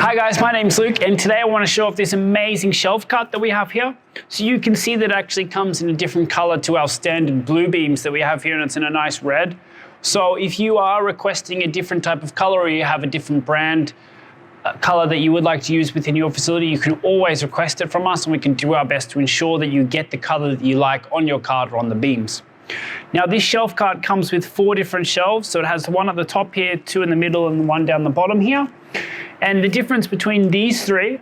Hi guys, my name's Luke, and today I want to show off this amazing shelf cut that we have here. So you can see that it actually comes in a different color to our standard blue beams that we have here, and it's in a nice red. So if you are requesting a different type of color, or you have a different brand color that you would like to use within your facility, you can always request it from us, and we can do our best to ensure that you get the color that you like on your cart or on the beams. Now this shelf cart comes with 4 different shelves, so it has one at the top here, 2 in the middle, and 1 down the bottom here. And the difference between these 3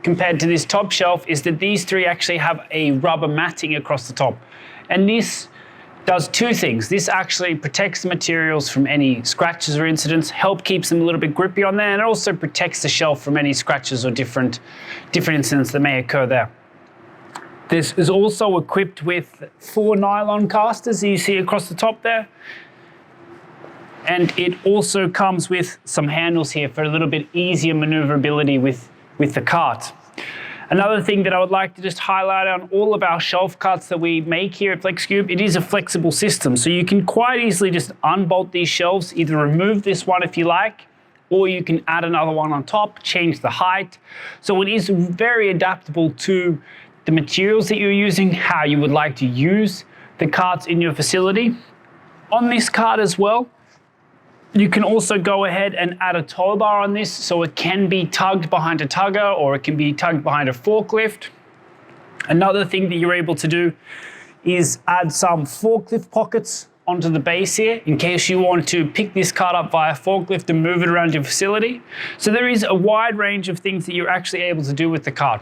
compared to this top shelf is that these 3 actually have a rubber matting across the top. And this does 2 things. This actually protects the materials from any scratches or incidents, keeps them a little bit grippy on there, and it also protects the shelf from any scratches or different incidents that may occur there. This is also equipped with 4 nylon casters that you see across the top there. And it also comes with some handles here for a little bit easier maneuverability with the cart. Another thing that I would like to just highlight on all of our shelf carts that we make here at FlexQube, it is a flexible system. So you can quite easily just unbolt these shelves, either remove this one if you like, or you can add another one on top, change the height. So it is very adaptable to the materials that you're using, how you would like to use the carts in your facility. On this cart as well, you can also go ahead and add a tow bar on this, so it can be tugged behind a tugger or it can be tugged behind a forklift. Another thing that you're able to do is add some forklift pockets onto the base here in case you want to pick this cart up via forklift and move it around your facility. So there is a wide range of things that you're actually able to do with the cart.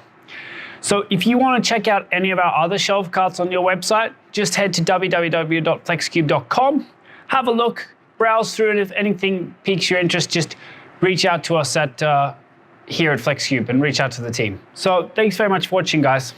So if you want to check out any of our other shelf carts on your website, just head to www.flexqube.com, have a look, browse through it. If anything piques your interest, just reach out to us here at FlexQube and reach out to the team. So thanks very much for watching, guys.